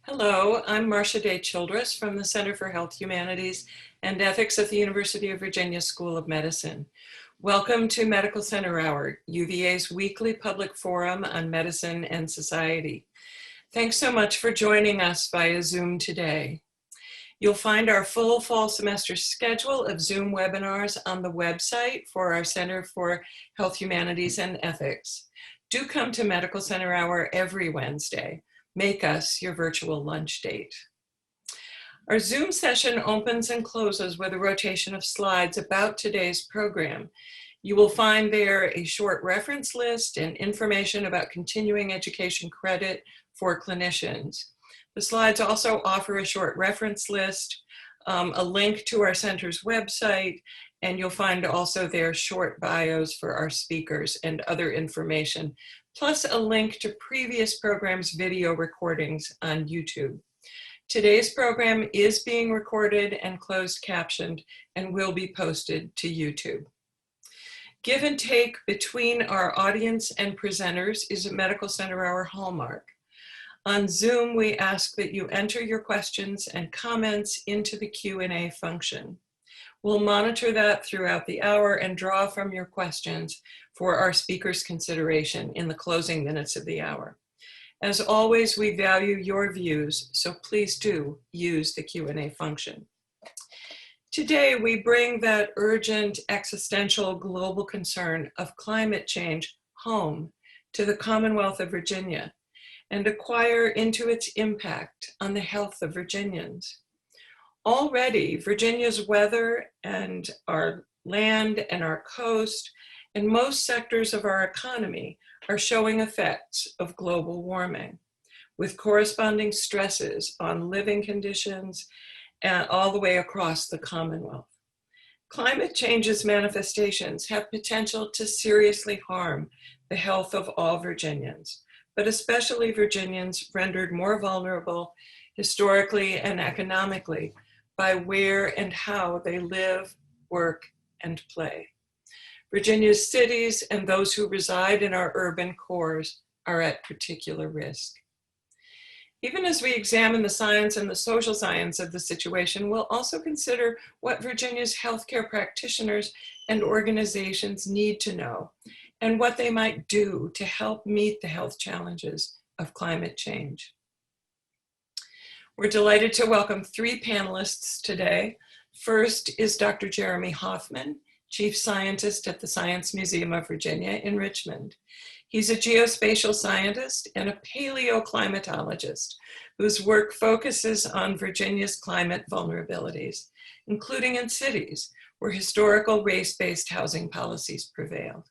Hello, I'm Marcia Day Childress from the Center for Health Humanities and Ethics at the University of Virginia School of Medicine. Welcome to Medical Center Hour, UVA's weekly public forum on medicine and society. Thanks so much for joining us via Zoom today. You'll find our full fall semester schedule of Zoom webinars on the website for our Center for Health Humanities and Ethics. Do come to Medical Center Hour every Wednesday. Make us your virtual lunch date. Our Zoom session opens and closes with a rotation of slides about today's program. You will find there a short reference list and information about continuing education credit for clinicians. The slides also offer a short reference list, a link to our center's website, and you'll find also there short bios for our speakers and other information, plus a link to previous programs' video recordings on YouTube. Today's program is being recorded and closed captioned and will be posted to YouTube. Give and take between our audience and presenters is a Medical Center Hour hallmark. On Zoom, we ask that you enter your questions and comments into the Q&A function. We'll monitor that throughout the hour and draw from your questions for our speakers' consideration in the closing minutes of the hour. As always, we value your views, so please do use the Q&A function. Today, we bring that urgent existential global concern of climate change home to the Commonwealth of Virginia and inquire into its impact on the health of Virginians. Already, Virginia's weather and our land and our coast and most sectors of our economy are showing effects of global warming, with corresponding stresses on living conditions all the way across the Commonwealth. Climate change's manifestations have potential to seriously harm the health of all Virginians, but especially Virginians rendered more vulnerable historically and economically by where and how they live, work, and play. Virginia's cities and those who reside in our urban cores are at particular risk. Even as we examine the science and the social science of the situation, we'll also consider what Virginia's healthcare practitioners and organizations need to know and what they might do to help meet the health challenges of climate change. We're delighted to welcome three panelists today. First is Dr. Jeremy Hoffman, Chief Scientist at the Science Museum of Virginia in Richmond. He's a geospatial scientist and a paleoclimatologist whose work focuses on Virginia's climate vulnerabilities, including in cities where historical race-based housing policies prevailed.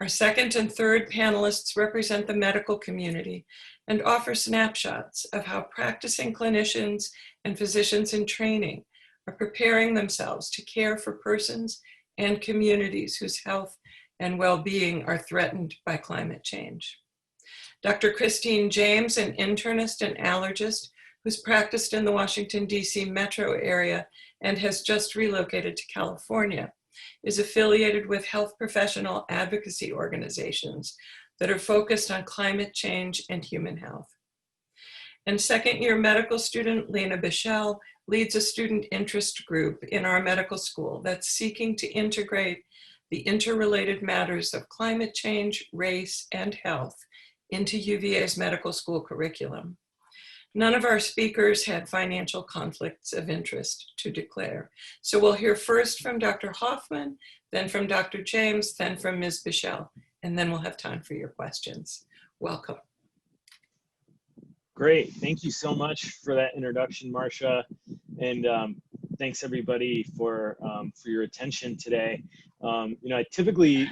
Our second and third panelists represent the medical community and offer snapshots of how practicing clinicians and physicians in training are preparing themselves to care for persons and communities whose health and well-being are threatened by climate change. Dr. Christine James, an internist and allergist who's practiced in the Washington, D.C. metro area and has just relocated to California, is affiliated with health professional advocacy organizations that are focused on climate change and human health. And second-year medical student Lena Bichell leads a student interest group in our medical school that's seeking to integrate the interrelated matters of climate change, race, and health into UVA's medical school curriculum. None of our speakers had financial conflicts of interest to declare. So we'll hear first from Dr. Hoffman, then from Dr. James, then from Ms. Bichell, and then we'll have time for your questions. Welcome. Great, thank you so much for that introduction, Marcia, and thanks everybody for your attention today. I typically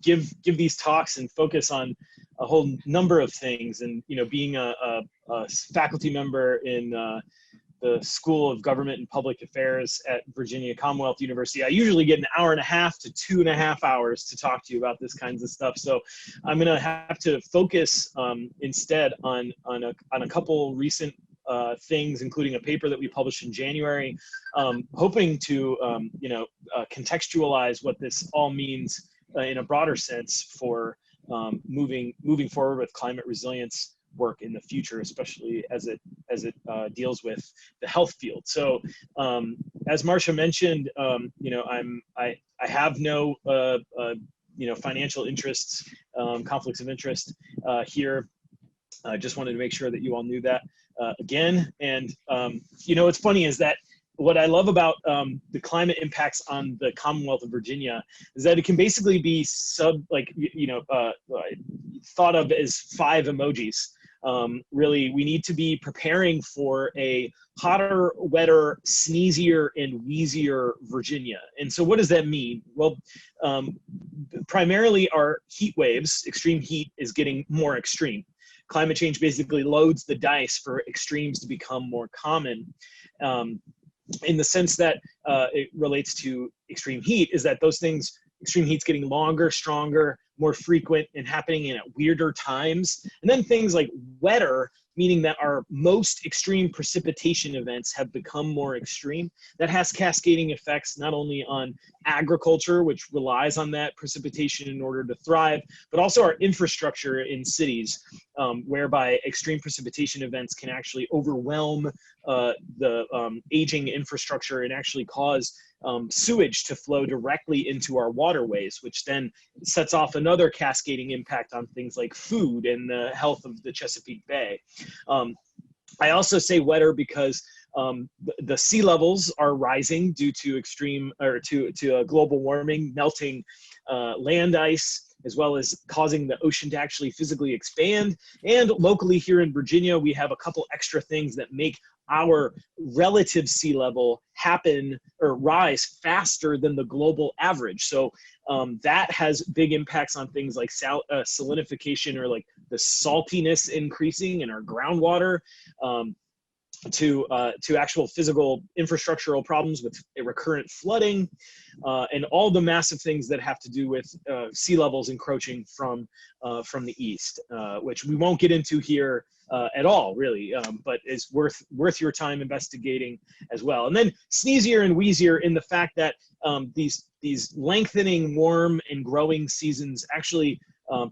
give these talks and focus on a whole number of things, and being a faculty member in the School of Government and Public Affairs at Virginia Commonwealth University, I usually get 1.5 hours to 2.5 hours to talk to you about this kinds of stuff. So I'm going to have to focus instead on a couple recent things, including a paper that we published in January, hoping to contextualize what this all means in a broader sense for moving forward with climate resilience work in the future, especially as it deals with the health field. So as Marcia mentioned, you know, I have no you know, financial interests, conflicts of interest here. I just wanted to make sure that you all knew that again. And you know, what's funny is that what I love about the climate impacts on the Commonwealth of Virginia is that it can basically be thought of as 5 emojis. Really, we need to be preparing for a hotter, wetter, sneezier, and wheezier Virginia. And so what does that mean? Well, primarily our heat waves, extreme heat, is getting more extreme. Climate change basically loads the dice for extremes to become more common. In the sense that it relates to extreme heat, is that those things, extreme heat's getting longer, stronger, more frequent, and happening in at weirder times. And then things like wetter, meaning that our most extreme precipitation events have become more extreme. That has cascading effects not only on agriculture, which relies on that precipitation in order to thrive, but also our infrastructure in cities, whereby extreme precipitation events can actually overwhelm the aging infrastructure and actually cause sewage to flow directly into our waterways, which then sets off another cascading impact on things like food and the health of the Chesapeake Bay. I also say wetter because the sea levels are rising due to extreme, or to global warming, melting land ice, as well as causing the ocean to actually physically expand. And locally here in Virginia, we have a couple extra things that make our relative sea level happen or rise faster than the global average. So that has big impacts on things like salinification, or like the saltiness increasing in our groundwater, to actual physical infrastructural problems with recurrent flooding, and all the massive things that have to do with sea levels encroaching from the east, which we won't get into here at all, really, but is worth your time investigating as well. And then sneezier and wheezier, in the fact that these lengthening warm and growing seasons actually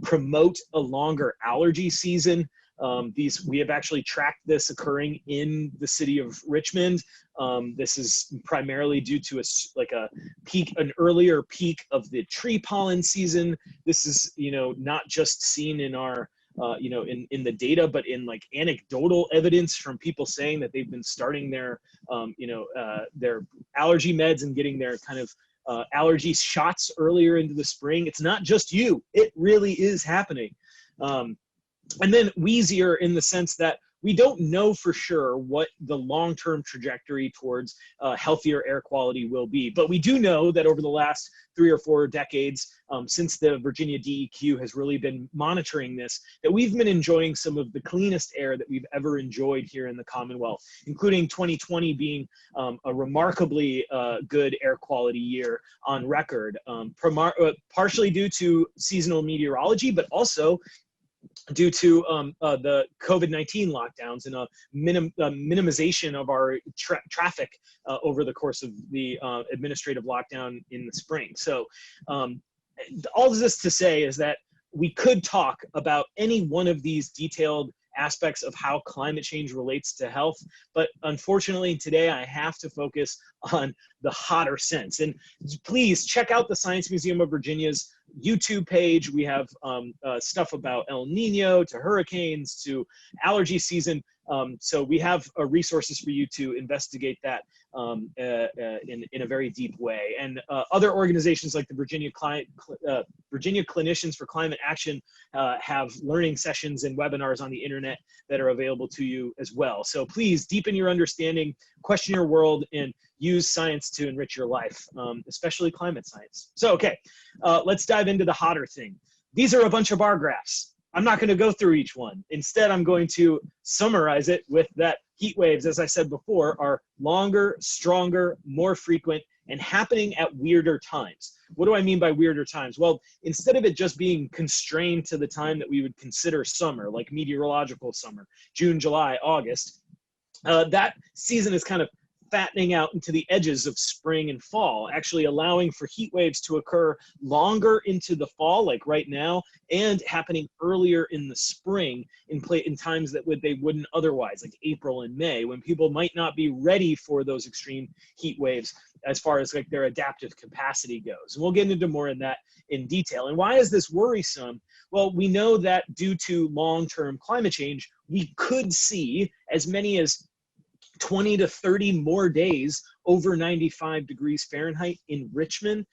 promote a longer allergy season. We have actually tracked this occurring in the city of Richmond. This is primarily due to an earlier peak of the tree pollen season. This is, you know, not just seen in our, you know, in the data, but in like anecdotal evidence from people saying that they've been starting their, you know, their allergy meds and getting their kind of allergy shots earlier into the spring. It's not just you, it really is happening. And then wheezier, in the sense that we don't know for sure what the long-term trajectory towards healthier air quality will be. But we do know that over the last 3 or 4 decades, since the Virginia DEQ has really been monitoring this, that we've been enjoying some of the cleanest air that we've ever enjoyed here in the Commonwealth, including 2020 being a remarkably good air quality year on record, partially due to seasonal meteorology, but also due to the COVID-19 lockdowns and a minimization of our traffic over the course of the administrative lockdown in the spring. So all of this to say is that we could talk about any one of these detailed aspects of how climate change relates to health, but unfortunately today I have to focus on the hotter sense. And please check out the Science Museum of Virginia's YouTube page. We have stuff about El Nino, to hurricanes, to allergy season. So we have resources for you to investigate that in a very deep way. And other organizations like the Virginia Clinicians for Climate Action have learning sessions and webinars on the internet that are available to you as well. So please deepen your understanding, question your world, and use science to enrich your life, especially climate science. So, okay, let's dive into the hotter thing. These are a bunch of bar graphs. I'm not going to go through each one. Instead, I'm going to summarize it with that heat waves, as I said before, are longer, stronger, more frequent, and happening at weirder times. What do I mean by weirder times? Well, instead of it just being constrained to the time that we would consider summer, like meteorological summer, June, July, August, that season is kind of fattening out into the edges of spring and fall, actually allowing for heat waves to occur longer into the fall, like right now, and happening earlier in the spring in times that they wouldn't otherwise, like April and May, when people might not be ready for those extreme heat waves as far as like their adaptive capacity goes. And we'll get into more in that in detail. And why is this worrisome? Well, we know that due to long-term climate change, we could see as many as 20 to 30 more days over 95 degrees Fahrenheit in Richmond.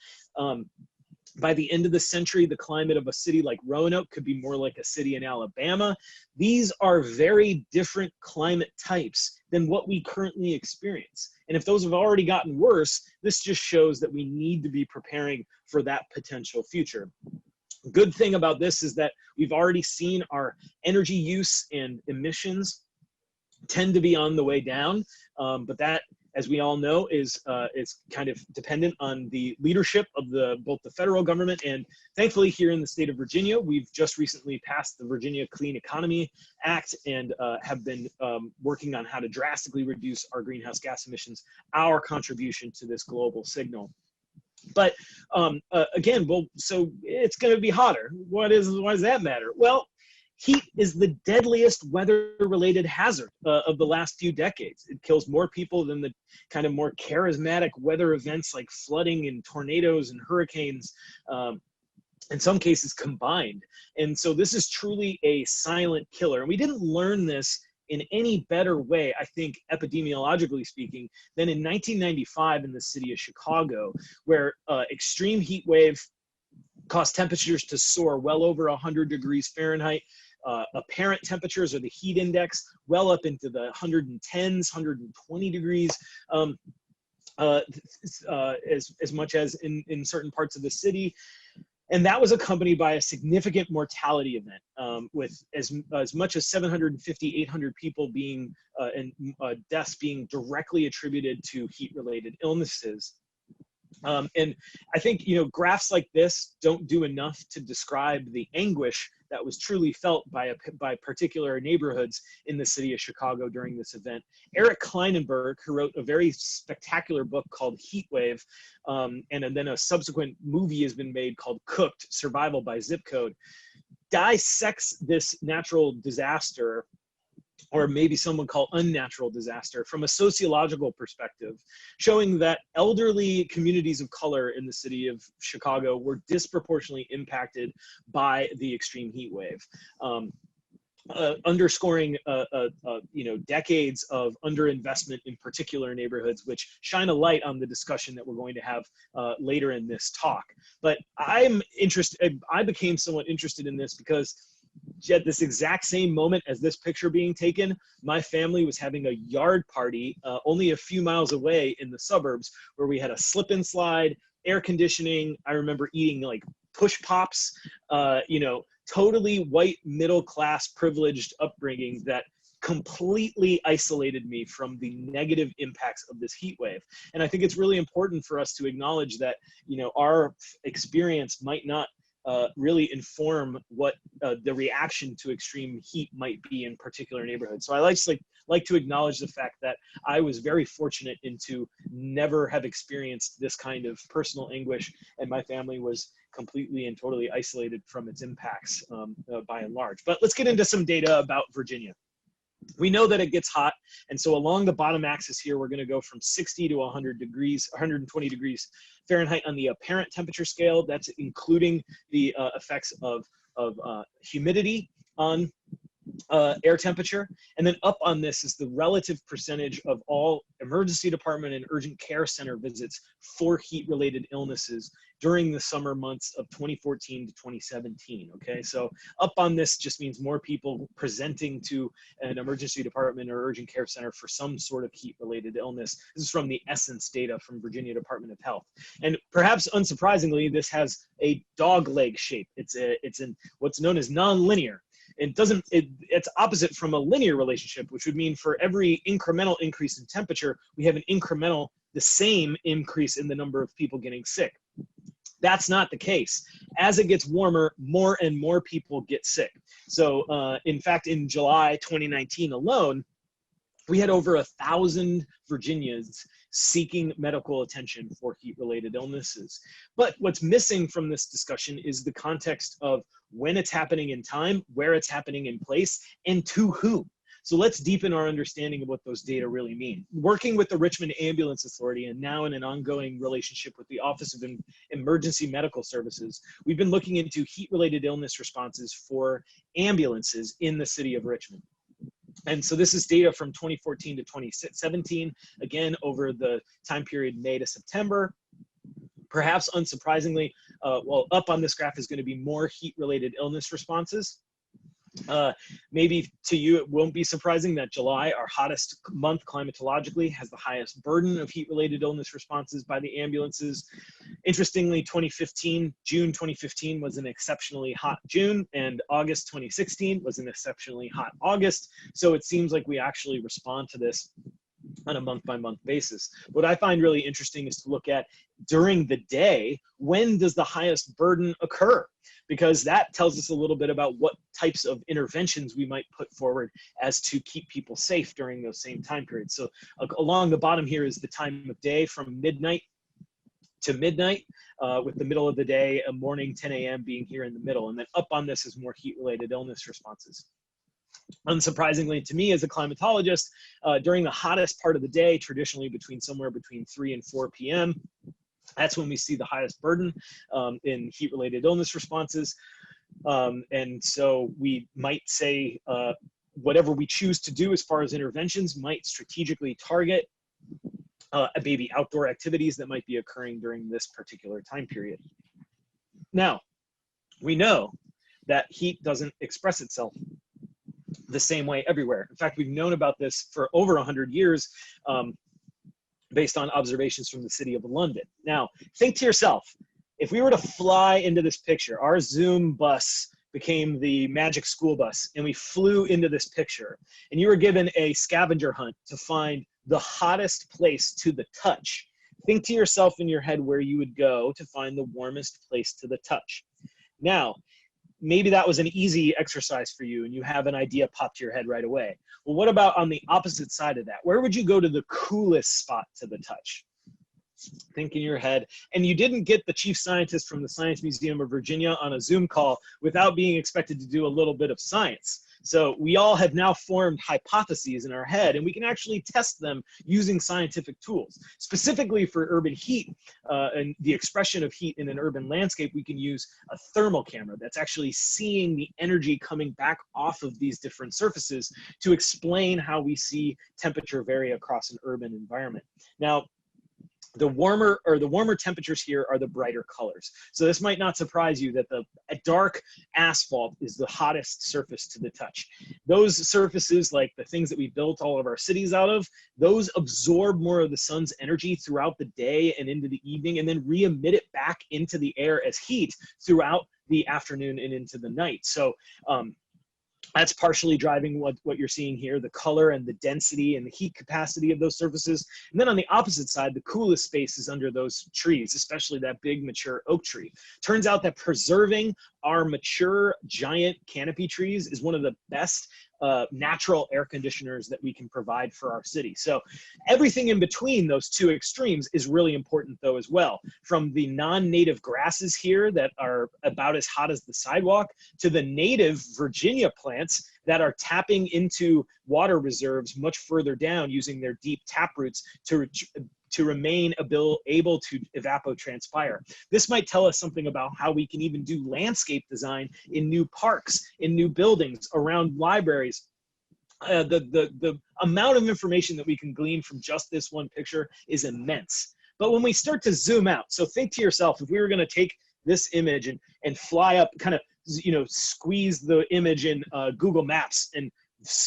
By the end of the century, the climate of a city like Roanoke could be more like a city in Alabama. These are very different climate types than what we currently experience. And if those have already gotten worse, this just shows that we need to be preparing for that potential future. Good thing about this is that we've already seen our energy use and emissions tend to be on the way down, but that, as we all know, is kind of dependent on the leadership of both the federal government and, thankfully, here in the state of Virginia, we've just recently passed the Virginia Clean Economy Act and have been working on how to drastically reduce our greenhouse gas emissions, our contribution to this global signal. But again, well, so it's going to be hotter. Why does that matter? Well, heat is the deadliest weather-related hazard of the last few decades. It kills more people than the kind of more charismatic weather events like flooding and tornadoes and hurricanes, in some cases combined. And so this is truly a silent killer. And we didn't learn this in any better way, I think, epidemiologically speaking, than in 1995 in the city of Chicago, where extreme heat wave caused temperatures to soar well over 100 degrees Fahrenheit. Apparent temperatures, or the heat index, well up into the 110s, 120 degrees, as much as in certain parts of the city. And that was accompanied by a significant mortality event, with as much as 750, 800 people being, and deaths being directly attributed to heat-related illnesses. And I think, graphs like this don't do enough to describe the anguish that was truly felt by particular neighborhoods in the city of Chicago during this event. Eric Kleinenberg, who wrote a very spectacular book called Heat Wave, and then a subsequent movie has been made called Cooked: Survival by Zip Code, dissects this natural disaster, or maybe someone call unnatural disaster, from a sociological perspective, showing that elderly communities of color in the city of Chicago were disproportionately impacted by the extreme heat wave, underscoring decades of underinvestment in particular neighborhoods, which shine a light on the discussion that we're going to have later in this talk. But I became somewhat interested in this because at this exact same moment as this picture being taken, my family was having a yard party only a few miles away in the suburbs, where we had a slip and slide, air conditioning. I remember eating like push pops, totally white middle class privileged upbringing that completely isolated me from the negative impacts of this heat wave. And I think it's really important for us to acknowledge that, our experience might not really inform what the reaction to extreme heat might be in particular neighborhoods. So I like to acknowledge the fact that I was very fortunate to never have experienced this kind of personal anguish, and my family was completely and totally isolated from its impacts by and large. But let's get into some data about Virginia. We know that it gets hot, and so along the bottom axis here, we're going to go from 60 to 120 degrees Fahrenheit on the apparent temperature scale. That's including the effects of humidity on air temperature. And then up on this is the relative percentage of all emergency department and urgent care center visits for heat-related illnesses during the summer months of 2014 to 2017, okay? So up on this just means more people presenting to an emergency department or urgent care center for some sort of heat-related illness. This is from the Essence data from Virginia Department of Health. And perhaps unsurprisingly, this has a dog leg shape. It's in what's known as nonlinear. It's opposite from a linear relationship, which would mean for every incremental increase in temperature, we have the same increase in the number of people getting sick. That's not the case. As it gets warmer, more and more people get sick. So in fact, in July 2019 alone, we had over 1,000 Virginians seeking medical attention for heat-related illnesses. But what's missing from this discussion is the context of when it's happening in time, where it's happening in place, and to whom. So let's deepen our understanding of what those data really mean. Working with the Richmond Ambulance Authority and now in an ongoing relationship with the Office of Emergency Medical Services, we've been looking into heat-related illness responses for ambulances in the city of Richmond. And so this is data from 2014 to 2017, again, over the time period May to September. Perhaps unsurprisingly, well, up on this graph is going to be more heat-related illness responses. Maybe to you, it won't be surprising that July, our hottest month climatologically, has the highest burden of heat-related illness responses by the ambulances. Interestingly, June 2015 was an exceptionally hot June, and August 2016 was an exceptionally hot August. So it seems like we actually respond to this on a month-by-month basis. What I find really interesting is to look at during the day, when does the highest burden occur? Because that tells us a little bit about what types of interventions we might put forward as to keep people safe during those same time periods. So along the bottom here is the time of day from midnight to midnight, with the middle of the day, a morning 10 a.m. being here in the middle. And then up on this is more heat-related illness responses. Unsurprisingly to me as a climatologist, during the hottest part of the day, traditionally somewhere between 3 and 4 p.m., that's when we see the highest burden in heat-related illness responses. And so we might say whatever we choose to do as far as interventions might strategically target maybe outdoor activities that might be occurring during this particular time period. Now, we know that heat doesn't express itself the same way everywhere. In fact, we've known about this for over 100 years based on observations from the city of London. Now, think to yourself, if we were to fly into this picture, our Zoom bus became the magic school bus, and we flew into this picture, and you were given a scavenger hunt to find the hottest place to the touch. Think to yourself in your head where you would go to find the warmest place to the touch. Now, maybe that was an easy exercise for you and you have an idea pop to your head right away. Well, what about on the opposite side of that? Where would you go to the coolest spot to the touch? Think in your head. And you didn't get the chief scientist from the Science Museum of Virginia on a Zoom call without being expected to do a little bit of science. So we all have now formed hypotheses in our head, and we can actually test them using scientific tools. Specifically for urban heat and the expression of heat in an urban landscape, we can use a thermal camera that's actually seeing the energy coming back off of these different surfaces to explain how we see temperature vary across an urban environment. Now, the warmer temperatures here are the brighter colors. So this might not surprise you that the dark asphalt is the hottest surface to the touch. Those surfaces, like the things that we built all of our cities out of, those absorb more of the sun's energy throughout the day and into the evening, and then re-emit it back into the air as heat throughout the afternoon and into the night. So that's partially driving what you're seeing here, the color and the density and the heat capacity of those surfaces. And then on the opposite side, the coolest space is under those trees, especially that big mature oak tree. Turns out that preserving our mature giant canopy trees is one of the best natural air conditioners that we can provide for our city. So everything in between those two extremes is really important though as well. From the non-native grasses here that are about as hot as the sidewalk to the native Virginia plants that are tapping into water reserves much further down using their deep tap roots to remain able to evapotranspire. This might tell us something about how we can even do landscape design in new parks, in new buildings, around libraries. The amount of information that we can glean from just this one picture is immense. But when we start to zoom out, so think to yourself, if we were gonna take this image and fly up, kind of, squeeze the image in Google Maps and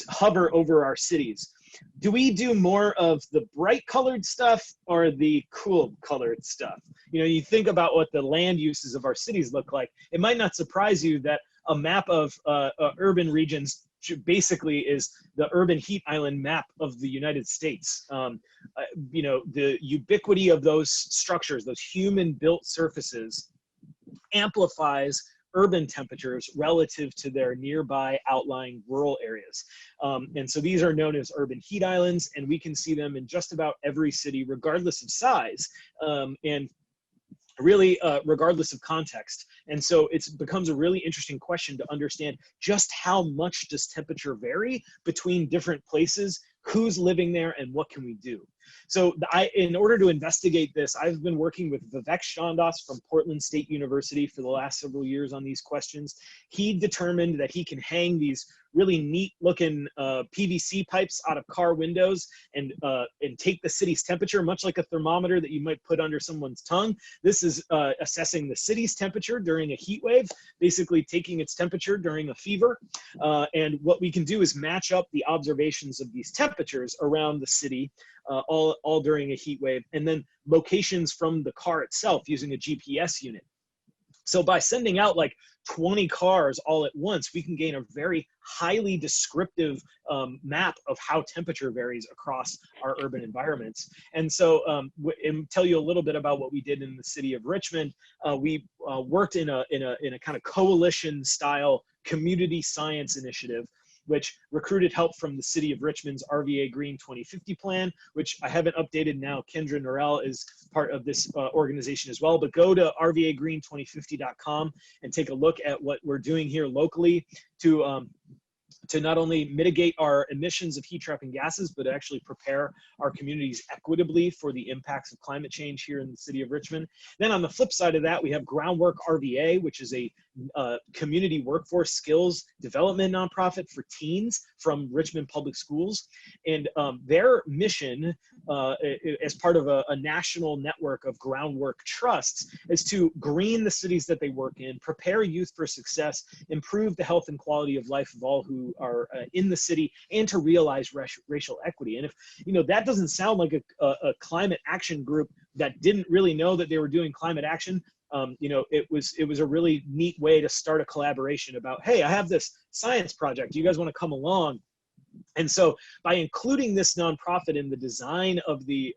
hover over our cities, do we do more of the bright colored stuff or the cool colored stuff? You think about what the land uses of our cities look like. It might not surprise you that a map of urban regions basically is the urban heat island map of the United States. The ubiquity of those structures, those human built surfaces, amplifies urban temperatures relative to their nearby outlying rural areas. And so these are known as urban heat islands, and we can see them in just about every city, regardless of size, and really regardless of context. And so it becomes a really interesting question to understand just how much does temperature vary between different places, who's living there, and what can we do? So in order to investigate this, I've been working with Vivek Chandas from Portland State University for the last several years on these questions. He determined that he can hang these really neat looking PVC pipes out of car windows and take the city's temperature, much like a thermometer that you might put under someone's tongue. This is assessing the city's temperature during a heat wave, basically taking its temperature during a fever. And what we can do is match up the observations of these temperatures around the city all during a heat wave, and then locations from the car itself using a GPS unit. So by sending out like 20 cars all at once, we can gain a very highly descriptive map of how temperature varies across our urban environments. And so and tell you a little bit about what we did in the city of Richmond. We worked in a kind of coalition style community science initiative, which recruited help from the city of Richmond's RVA Green 2050 plan, which I haven't updated now. Kendra Norell is part of this organization as well, but go to rvagreen2050.com and take a look at what we're doing here locally to not only mitigate our emissions of heat-trapping gases, but actually prepare our communities equitably for the impacts of climate change here in the city of Richmond. Then on the flip side of that, we have Groundwork RVA, which is a community workforce skills development nonprofit for teens from Richmond Public Schools. And their mission as part of a national network of groundwork trusts is to green the cities that they work in, prepare youth for success, improve the health and quality of life of all who are in the city, and to realize racial equity. And if that doesn't sound like a climate action group that didn't really know that they were doing climate action, it was a really neat way to start a collaboration about, hey, I have this science project. Do you guys want to come along? And so by including this nonprofit in the design of the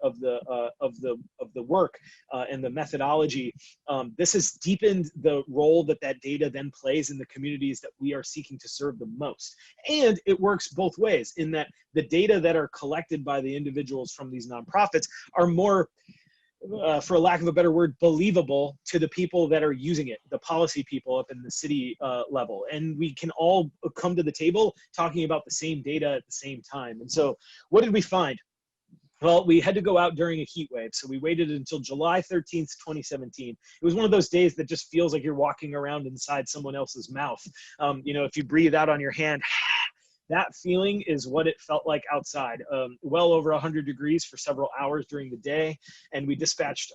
work and the methodology, this has deepened the role that data then plays in the communities that we are seeking to serve the most. And it works both ways in that the data that are collected by the individuals from these nonprofits are more, for lack of a better word, believable to the people that are using it, the policy people up in the city level. And we can all come to the table talking about the same data at the same time. And so what did we find? Well, we had to go out during a heat wave. So we waited until July 13th, 2017. It was one of those days that just feels like you're walking around inside someone else's mouth. If you breathe out on your hand, that feeling is what it felt like outside, well over 100 degrees for several hours during the day. And we dispatched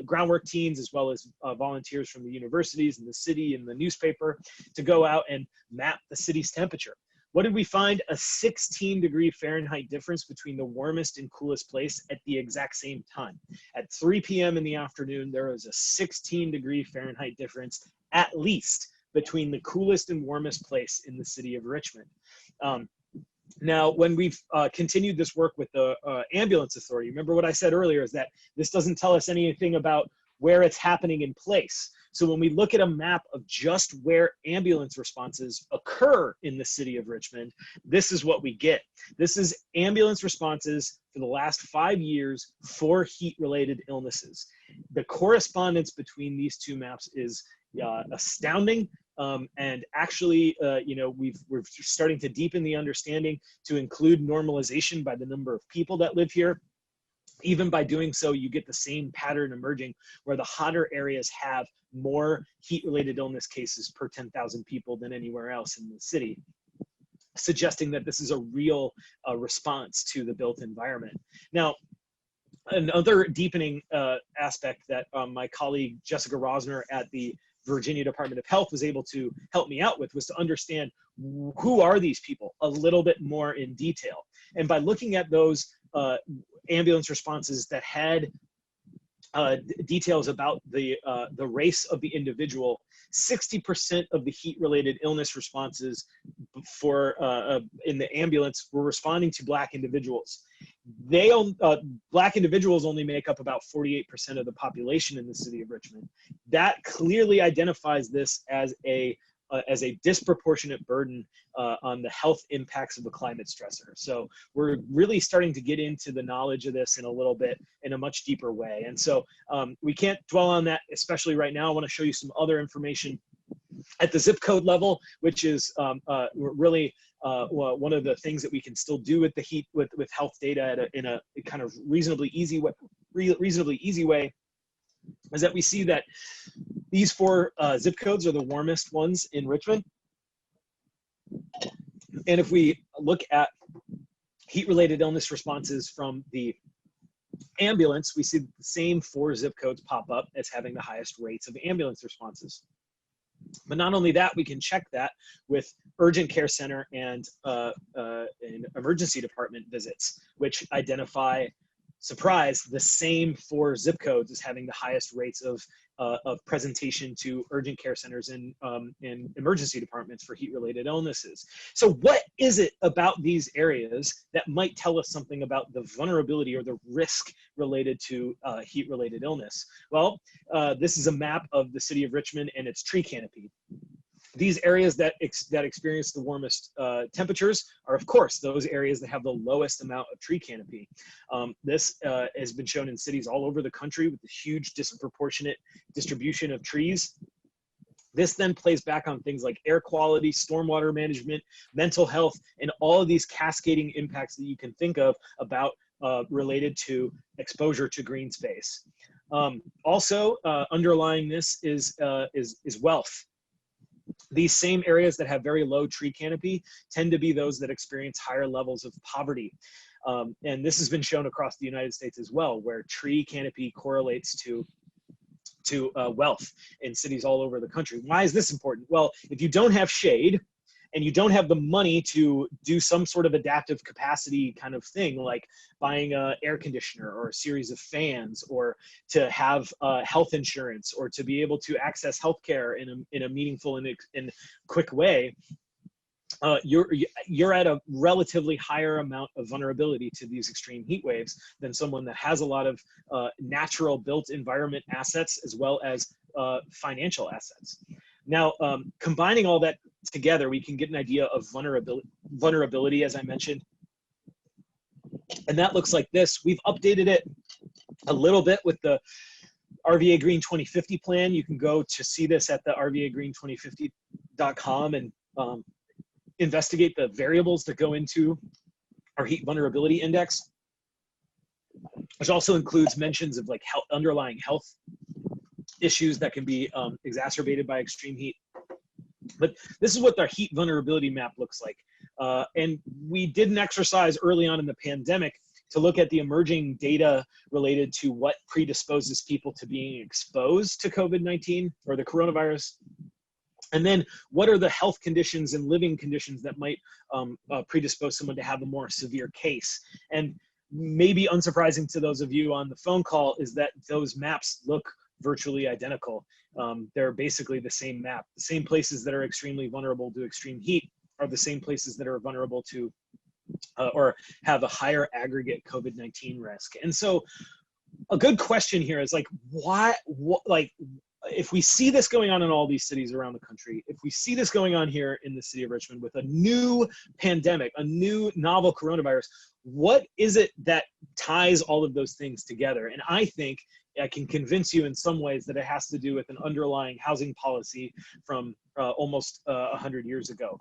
groundwork teams as well as volunteers from the universities and the city and the newspaper to go out and map the city's temperature. What did we find? A 16-degree Fahrenheit difference between the warmest and coolest place at the exact same time. At 3 p.m. in the afternoon, there was a 16-degree Fahrenheit difference, at least, between the coolest and warmest place in the city of Richmond. Now, when we've continued this work with the ambulance authority, remember what I said earlier is that this doesn't tell us anything about where it's happening in place. So when we look at a map of just where ambulance responses occur in the city of Richmond, this is what we get. This is ambulance responses for the last 5 years for heat-related illnesses. The correspondence between these two maps is astounding. And actually, we're starting to deepen the understanding to include normalization by the number of people that live here. Even by doing so, you get the same pattern emerging where the hotter areas have more heat-related illness cases per 10,000 people than anywhere else in the city, suggesting that this is a real response to the built environment. Now, another deepening aspect that my colleague Jessica Rosner at the Virginia Department of Health was able to help me out with was to understand who are these people a little bit more in detail. And by looking at those ambulance responses that had details about the race of the individual, 60% of the heat-related illness responses in the ambulance were responding to Black individuals. Black individuals only make up about 48% of the population in the city of Richmond. That clearly identifies this as a disproportionate burden on the health impacts of the climate stressor. So we're really starting to get into the knowledge of this in a little bit, in a much deeper way. And so we can't dwell on that, especially right now. I want to show you some other information at the zip code level, which is really one of the things that we can still do with the heat, with health data in a kind of reasonably easy way, is that we see that these 4 zip codes are the warmest ones in Richmond. And if we look at heat-related illness responses from the ambulance, we see the same 4 zip codes pop up as having the highest rates of ambulance responses. But not only that, we can check that with urgent care center and emergency department visits, which identify, surprise, the same 4 zip codes as having the highest rates of presentation to urgent care centers and emergency departments for heat-related illnesses. So what is it about these areas that might tell us something about the vulnerability or the risk related to heat-related illness? Well, this is a map of the city of Richmond and its tree canopy. These areas that experience the warmest temperatures are, of course, those areas that have the lowest amount of tree canopy. This has been shown in cities all over the country with the huge disproportionate distribution of trees. This then plays back on things like air quality, stormwater management, mental health, and all of these cascading impacts that you can think of about related to exposure to green space. Also, underlying this is wealth. These same areas that have very low tree canopy tend to be those that experience higher levels of poverty. And this has been shown across the United States as well, where tree canopy correlates to wealth in cities all over the country. Why is this important? Well, if you don't have shade and you don't have the money to do some sort of adaptive capacity kind of thing, like buying an air conditioner or a series of fans, or to have health insurance, or to be able to access healthcare in a meaningful and quick way, you're at a relatively higher amount of vulnerability to these extreme heat waves than someone that has a lot of natural built environment assets as well as financial assets. Now, combining all that together, we can get an idea of vulnerability, as I mentioned. And that looks like this. We've updated it a little bit with the RVA Green 2050 plan. You can go to see this at the rvagreen2050.com and investigate the variables that go into our heat vulnerability index, which also includes mentions of like underlying health issues that can be exacerbated by extreme heat. But this is what our heat vulnerability map looks like. And we did an exercise early on in the pandemic to look at the emerging data related to what predisposes people to being exposed to COVID-19 or the coronavirus. And then what are the health conditions and living conditions that might predispose someone to have a more severe case? And maybe unsurprising to those of you on the phone call is that those maps look virtually identical. They're basically the same map. The same places that are extremely vulnerable to extreme heat are the same places that are vulnerable to or have a higher aggregate COVID-19 risk. And so a good question here is like, if we see this going on in all these cities around the country, if we see this going on here in the city of Richmond with a new pandemic, a new novel coronavirus, what is it that ties all of those things together? And I think I can convince you in some ways that it has to do with an underlying housing policy from almost 100 years ago.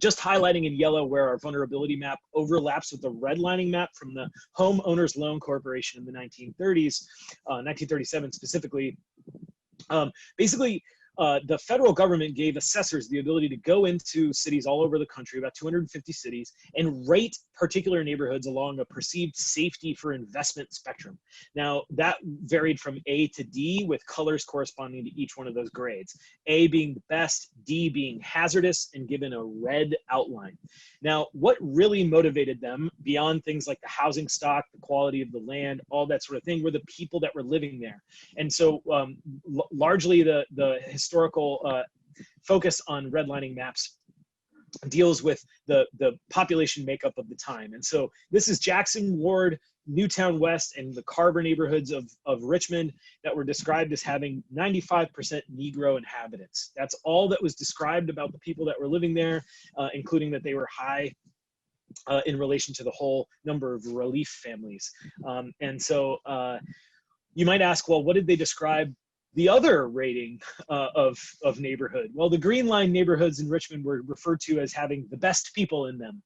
Just highlighting in yellow where our vulnerability map overlaps with the redlining map from the Homeowners Loan Corporation in the 1930s, 1937 specifically. Basically, the federal government gave assessors the ability to go into cities all over the country, about 250 cities, and rate particular neighborhoods along a perceived safety for investment spectrum. Now, that varied from A to D with colors corresponding to each one of those grades. A being the best, D being hazardous, and given a red outline. Now, what really motivated them, beyond things like the housing stock, the quality of the land, all that sort of thing, were the people that were living there. And so largely the historical focus on redlining maps deals with the population makeup of the time. And so this is Jackson Ward, Newtown West, and the Carver neighborhoods of Richmond that were described as having 95% Negro inhabitants. That's all that was described about the people that were living there, including that they were high in relation to the whole number of relief families. And so you might ask, well, what did they describe the other rating of neighborhood? Well, the Green Line neighborhoods in Richmond were referred to as having the best people in them.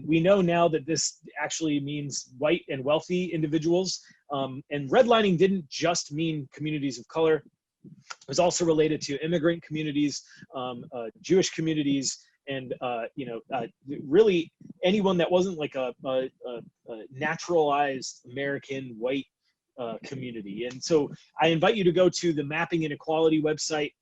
We know now that this actually means white and wealthy individuals. And redlining didn't just mean communities of color. It was also related to immigrant communities, Jewish communities, and really anyone that wasn't like a naturalized American white community. And so I invite you to go to the Mapping Inequality website.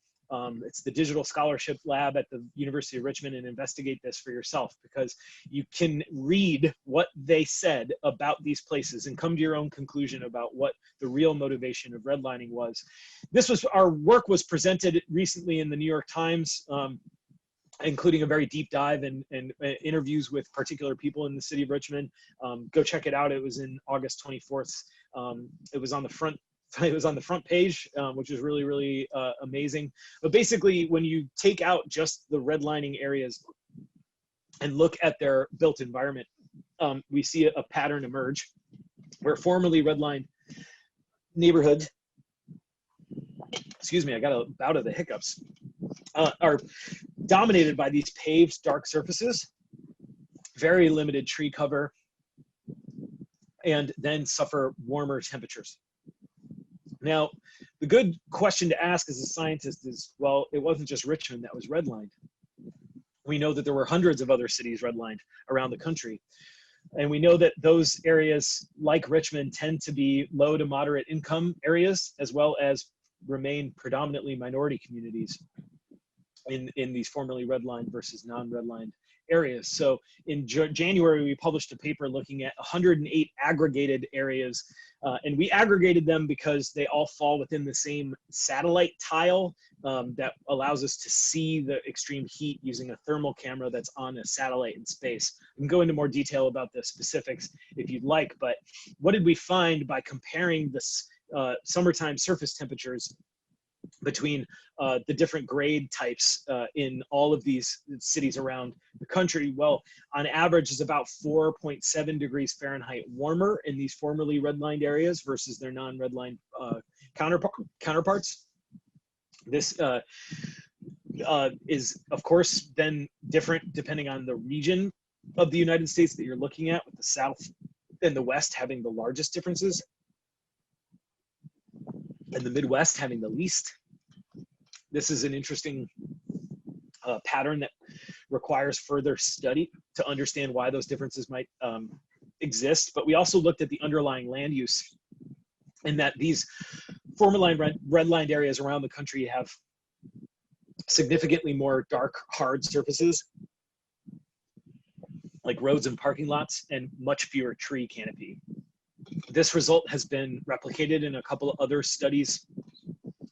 It's the Digital Scholarship Lab at the University of Richmond, and investigate this for yourself, because you can read what they said about these places and come to your own conclusion about what the real motivation of redlining was. Our work was presented recently in the New York Times, including a very deep dive and interviews with particular people in the city of Richmond. Go check it out. It was in August 24th. It was on the front page, which is really, really amazing. But basically, when you take out just the redlining areas and look at their built environment, we see a pattern emerge where formerly redlined neighborhoods, excuse me, I got a bout of the hiccups, are dominated by these paved dark surfaces, very limited tree cover, and then suffer warmer temperatures. Now, the good question to ask as a scientist is, well, it wasn't just Richmond that was redlined. We know that there were hundreds of other cities redlined around the country. And we know that those areas like Richmond tend to be low to moderate income areas, as well as remain predominantly minority communities in these formerly redlined versus non-redlined areas. So in January, we published a paper looking at 108 aggregated areas, and we aggregated them because they all fall within the same satellite tile that allows us to see the extreme heat using a thermal camera that's on a satellite in space. We can go into more detail about the specifics if you'd like, but what did we find by comparing the summertime surface temperatures between the different grade types in all of these cities around the country? Well, on average is about 4.7 degrees Fahrenheit warmer in these formerly redlined areas versus their non-redlined counterparts. This is, of course, then different depending on the region of the United States that you're looking at, with the South and the West having the largest differences, and the Midwest having the least. This is an interesting pattern that requires further study to understand why those differences might exist. But we also looked at the underlying land use, and that these formerly redlined areas around the country have significantly more dark, hard surfaces, like roads and parking lots, and much fewer tree canopy. This result has been replicated in a couple of other studies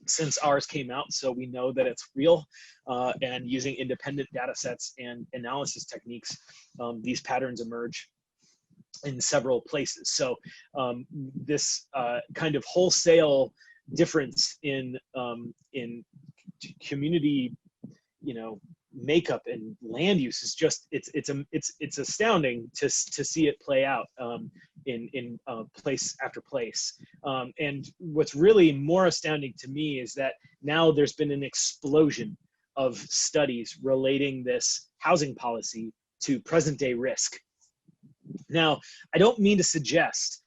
since ours came out, so we know that it's real, and using independent data sets and analysis techniques, these patterns emerge in several places. So this kind of wholesale difference in community, makeup and land use is just it's astounding to see it play out in place after place. And what's really more astounding to me is that now there's been an explosion of studies relating this housing policy to present day risk. Now, I don't mean to suggest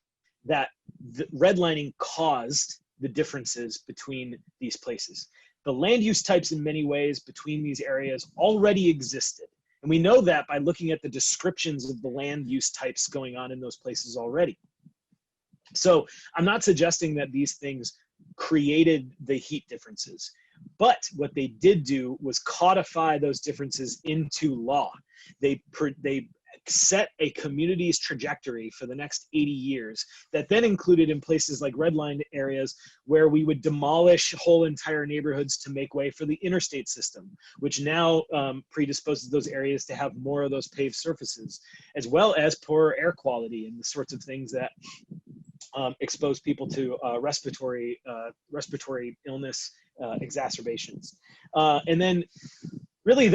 that the redlining caused the differences between these places. The land use types in many ways between these areas already existed. And we know that by looking at the descriptions of the land use types going on in those places already. So I'm not suggesting that these things created the heat differences, but what they did do was codify those differences into law. They set a community's trajectory for the next 80 years that then included in places like redlined areas where we would demolish whole entire neighborhoods to make way for the interstate system, which now predisposes those areas to have more of those paved surfaces, as well as poorer air quality and the sorts of things that expose people to respiratory illness exacerbations. And then really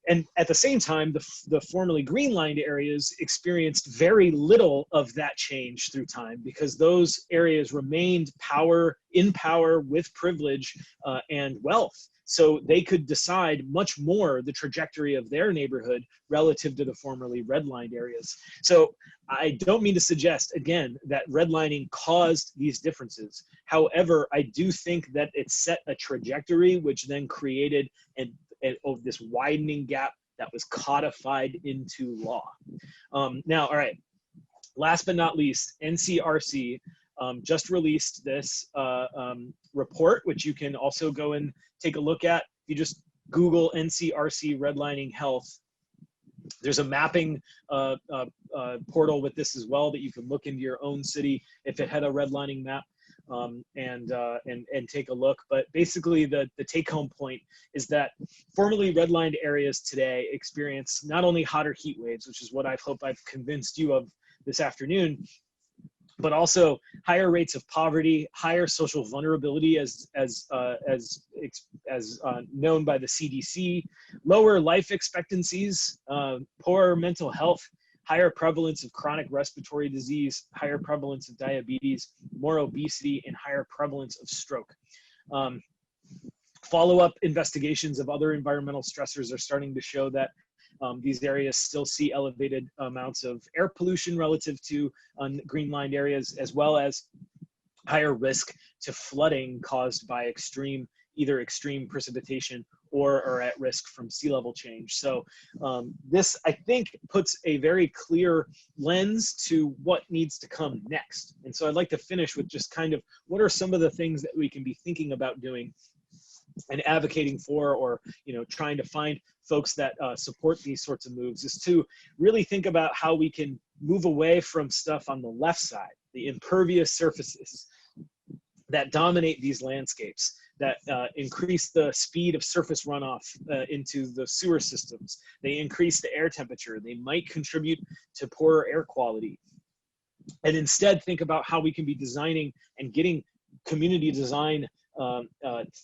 and at the same time, the formerly green-lined areas experienced very little of that change through time because those areas remained in power with privilege and wealth. So they could decide much more the trajectory of their neighborhood relative to the formerly redlined areas. So I don't mean to suggest, again, that redlining caused these differences. However, I do think that it set a trajectory which then created this widening gap that was codified into law. Now, all right, last but not least, NCRC just released this report, which you can also go and take a look at. If you just Google NCRC redlining health, there's a mapping portal with this as well that you can look into your own city if it had a redlining map. And take a look. But basically the take-home point is that formerly redlined areas today experience not only hotter heat waves, which is what I hope I've convinced you of this afternoon, but also higher rates of poverty, higher social vulnerability as known by the CDC, lower life expectancies, poorer mental health, higher prevalence of chronic respiratory disease, higher prevalence of diabetes, more obesity, and higher prevalence of stroke. Follow-up investigations of other environmental stressors are starting to show that these areas still see elevated amounts of air pollution relative to green-lined areas, as well as higher risk to flooding caused by either extreme precipitation or are at risk from sea level change. So this, I think, puts a very clear lens to what needs to come next. And so I'd like to finish with just kind of what are some of the things that we can be thinking about doing and advocating for, or trying to find folks that support these sorts of moves, is to really think about how we can move away from stuff on the left side, the impervious surfaces that dominate these landscapes, that increase the speed of surface runoff into the sewer systems. They increase the air temperature. They might contribute to poorer air quality. And instead think about how we can be designing and getting community design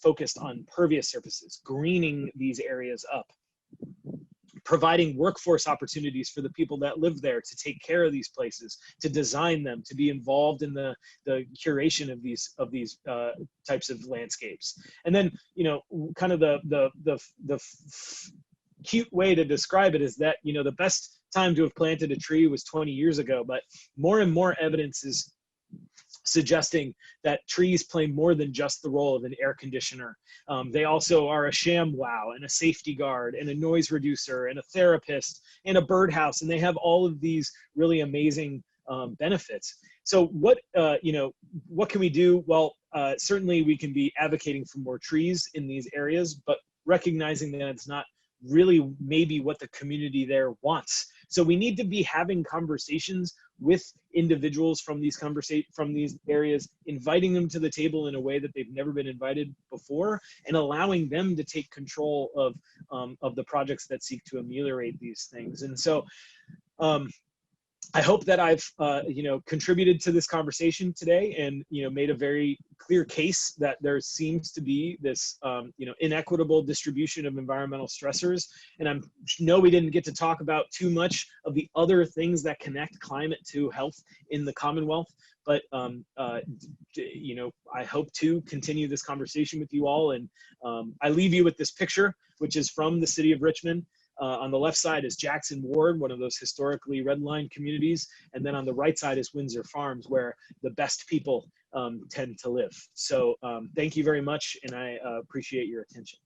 focused on pervious surfaces, greening these areas up, providing workforce opportunities for the people that live there to take care of these places, to design them, to be involved in the curation of these types of landscapes. And then, kind of the cute way to describe it is that, the best time to have planted a tree was 20 years ago, but more and more evidence is suggesting that trees play more than just the role of an air conditioner. They also are a ShamWow and a safety guard and a noise reducer and a therapist and a birdhouse, and they have all of these really amazing benefits. So what can we do? Well, certainly we can be advocating for more trees in these areas, but recognizing that it's not really maybe what the community there wants. So we need to be having conversations with individuals from these areas, inviting them to the table in a way that they've never been invited before, and allowing them to take control of the projects that seek to ameliorate these things. And so I hope that I've contributed to this conversation today and made a very clear case that there seems to be this inequitable distribution of environmental stressors. And I know we didn't get to talk about too much of the other things that connect climate to health in the Commonwealth, but I hope to continue this conversation with you all. And I leave you with this picture, which is from the city of Richmond. On the left side is Jackson Ward, one of those historically redlined communities. And then on the right side is Windsor Farms, where the best people tend to live. So thank you very much, and I appreciate your attention.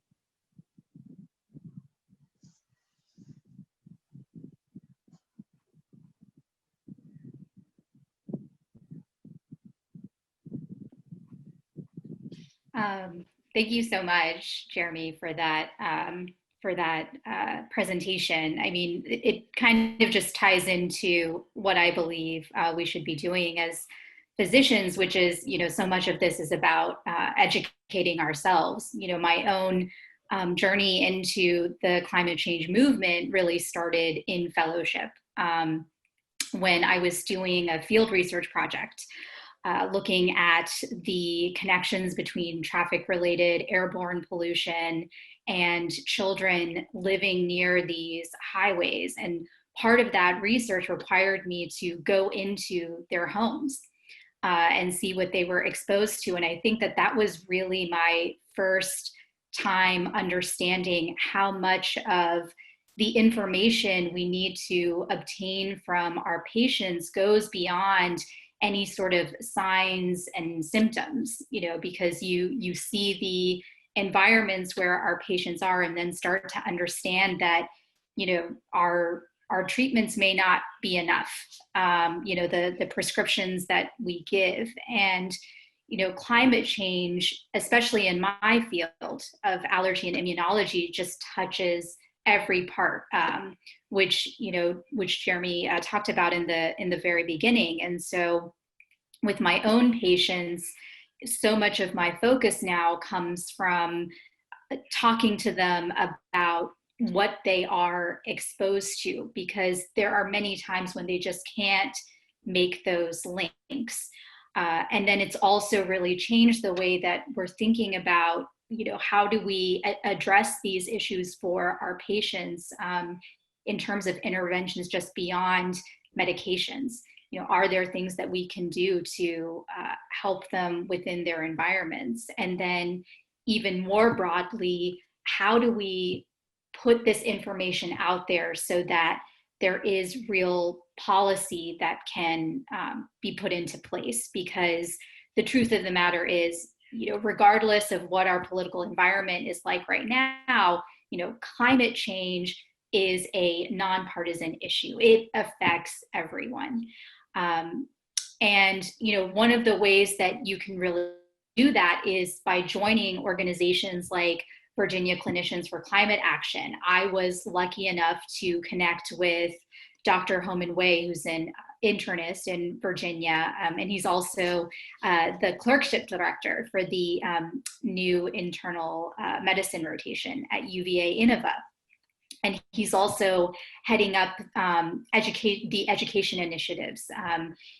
Thank you so much, Jeremy, for that for that presentation. I mean, it kind of just ties into what I believe we should be doing as physicians, which is, so much of this is about educating ourselves. My own journey into the climate change movement really started in fellowship when I was doing a field research project looking at the connections between traffic-related airborne pollution and children living near these highways. And part of that research required me to go into their homes and see what they were exposed to. And I think that that was really my first time understanding how much of the information we need to obtain from our patients goes beyond any sort of signs and symptoms, because you see the environments where our patients are and then start to understand that, our treatments may not be enough, the prescriptions that we give. And, climate change, especially in my field of allergy and immunology, just touches every part, which Jeremy talked about in the very beginning. And so with my own patients, so much of my focus now comes from talking to them about what they are exposed to, because there are many times when they just can't make those links. And then it's also really changed the way that we're thinking about, how do we address these issues for our patients in terms of interventions just beyond medications? Are there things that we can do to help them within their environments? And then even more broadly, how do we put this information out there so that there is real policy that can be put into place? Because the truth of the matter is, regardless of what our political environment is like right now, climate change is a nonpartisan issue. It affects everyone. And, one of the ways that you can really do that is by joining organizations like Virginia Clinicians for Climate Action. I was lucky enough to connect with Dr. Homan Way, who's an internist in Virginia, and he's also the clerkship director for the new internal medicine rotation at UVA Innova. And he's also heading up the education initiatives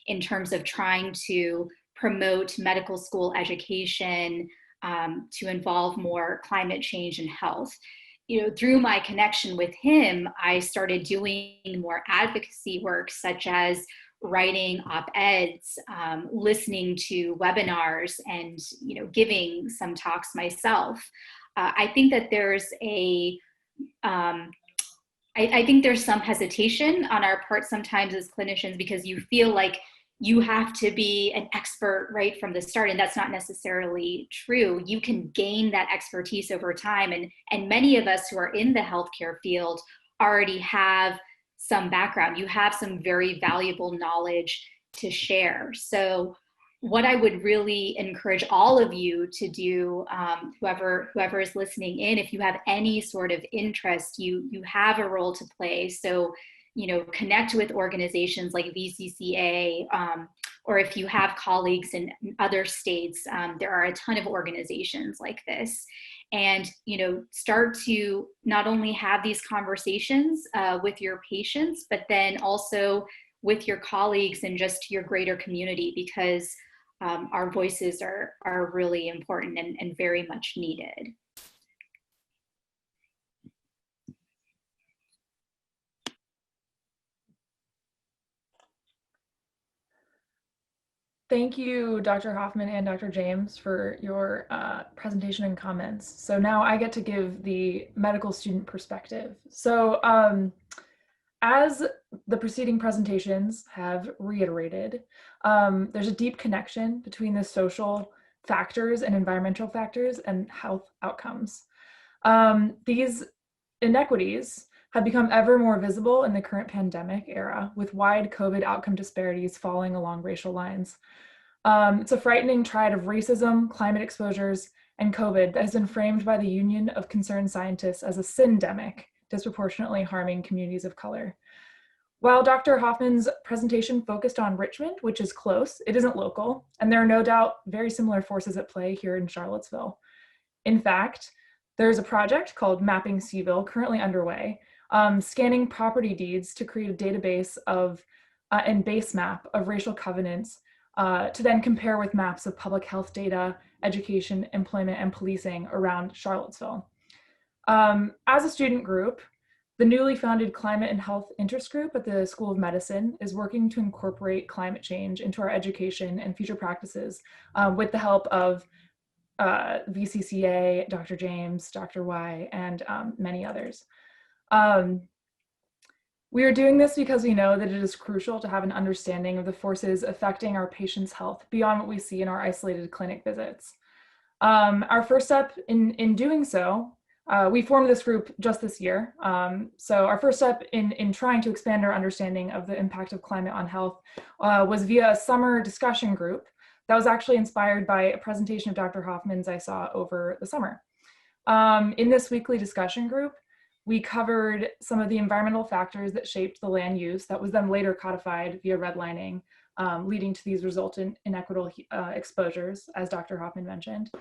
in terms of trying to promote medical school education to involve more climate change and health. Through my connection with him, I started doing more advocacy work, such as writing op-eds, listening to webinars, and giving some talks myself. I think that there's I think there's some hesitation on our part sometimes as clinicians, because you feel like you have to be an expert right from the start, and that's not necessarily true. You can gain that expertise over time, and many of us who are in the healthcare field already have some background. You have some very valuable knowledge to share. So what I would really encourage all of you to do, whoever is listening in, if you have any sort of interest, you have a role to play. So connect with organizations like VCCA, or if you have colleagues in other states, there are a ton of organizations like this. And, start to not only have these conversations with your patients, but then also with your colleagues and just your greater community, because our voices are really important and very much needed. Thank you, Dr. Hoffman and Dr. James, for your presentation and comments. So now I get to give the medical student perspective. So as the preceding presentations have reiterated, there's a deep connection between the social factors and environmental factors and health outcomes. These inequities have become ever more visible in the current pandemic era, with wide COVID outcome disparities falling along racial lines. It's a frightening triad of racism, climate exposures, and COVID that has been framed by the Union of Concerned Scientists as a syndemic, disproportionately harming communities of color. While Dr. Hoffman's presentation focused on Richmond, which is close, it isn't local, and there are no doubt very similar forces at play here in Charlottesville. In fact, there's a project called Mapping Seville currently underway, scanning property deeds to create a database of and base map of racial covenants to then compare with maps of public health data, education, employment, and policing around Charlottesville. As a student group, the newly founded Climate and Health Interest Group at the School of Medicine is working to incorporate climate change into our education and future practices with the help of VCCA, Dr. James, Dr. Y, and many others. We are doing this because we know that it is crucial to have an understanding of the forces affecting our patients' health beyond what we see in our isolated clinic visits. Our first step in doing so, we formed this group just this year. So our first step in trying to expand our understanding of the impact of climate on health was via a summer discussion group that was actually inspired by a presentation of Dr. Hoffman's I saw over the summer. In this weekly discussion group, we covered some of the environmental factors that shaped the land use that was then later codified via redlining, leading to these resultant inequitable exposures, as Dr. Hoffman mentioned.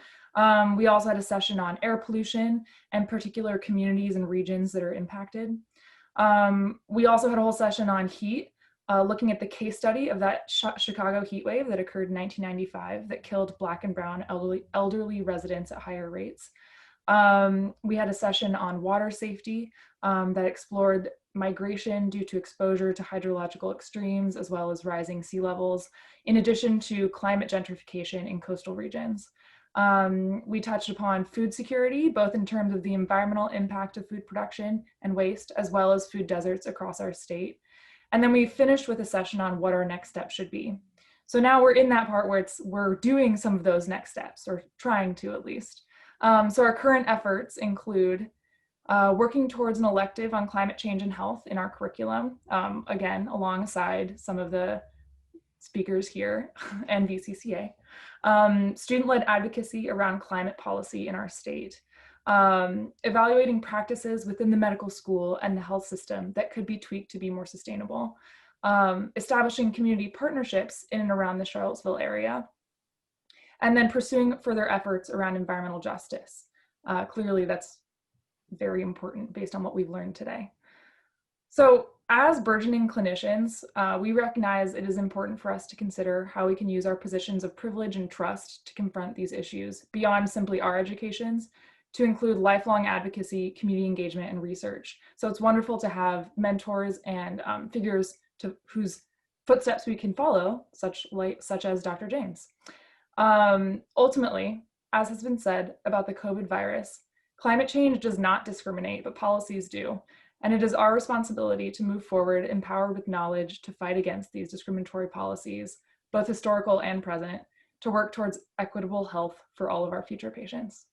We also had a session on air pollution and particular communities and regions that are impacted. We also had a whole session on heat, looking at the case study of that Chicago heat wave that occurred in 1995 that killed Black and brown elderly residents at higher rates. We had a session on water safety that explored migration due to exposure to hydrological extremes, as well as rising sea levels, in addition to climate gentrification in coastal regions. We touched upon food security, both in terms of the environmental impact of food production and waste, as well as food deserts across our state. And then we finished with a session on what our next steps should be. So now we're in that part where we're doing some of those next steps, or trying to at least. So our current efforts include working towards an elective on climate change and health in our curriculum, again, alongside some of the speakers here and VCCA. Student-led advocacy around climate policy in our state. Evaluating practices within the medical school and the health system that could be tweaked to be more sustainable. Establishing community partnerships in and around the Charlottesville area. And then pursuing further efforts around environmental justice. Clearly that's very important based on what we've learned today. So as burgeoning clinicians, we recognize it is important for us to consider how we can use our positions of privilege and trust to confront these issues beyond simply our educations, to include lifelong advocacy, community engagement, and research. So it's wonderful to have mentors and figures whose footsteps we can follow, such as Dr. James. Ultimately, as has been said about the COVID virus, climate change does not discriminate, but policies do. And it is our responsibility to move forward, empowered with knowledge to fight against these discriminatory policies, both historical and present, to work towards equitable health for all of our future patients.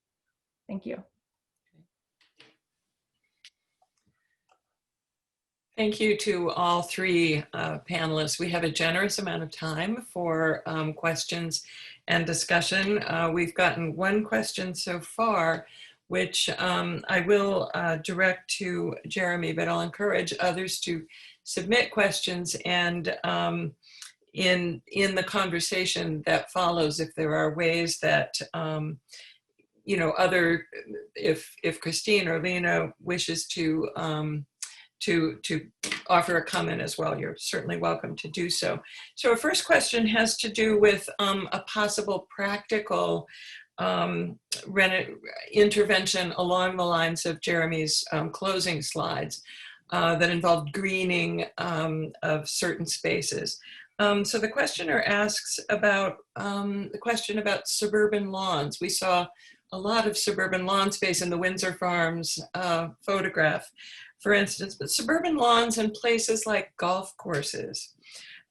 Thank you. Thank you to all three panelists. We have a generous amount of time for questions and discussion. We've gotten one question so far, which I will direct to Jeremy, but I'll encourage others to submit questions, and in the conversation that follows, if there are ways that you know, if Christine or Lena wishes to offer a comment as well, you're certainly welcome to do so. So our first question has to do with a possible practical intervention along the lines of Jeremy's closing slides that involved greening of certain spaces. So the questioner asks about the question about suburban lawns. We saw a lot of suburban lawn space in the Windsor Farms photograph, for instance, but suburban lawns in places like golf courses.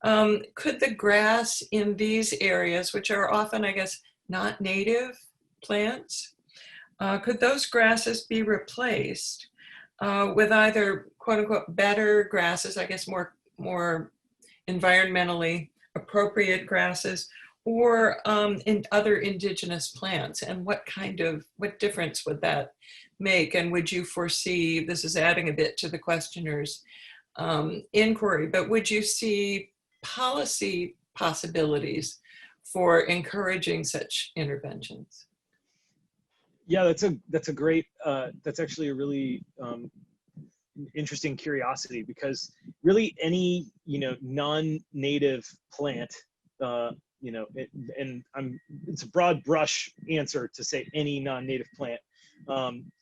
Could the grass in these areas, which are often, I guess, not native plants, could those grasses be replaced with either quote unquote better grasses, I guess more environmentally appropriate grasses, or in other indigenous plants? And what difference would that make? And would you foresee, this is adding a bit to the questioner's inquiry, but would you see policy possibilities for encouraging such interventions? Yeah, that's a great, that's actually a really interesting curiosity, because really any, non-native plant, it's a broad brush answer to say any non-native plant,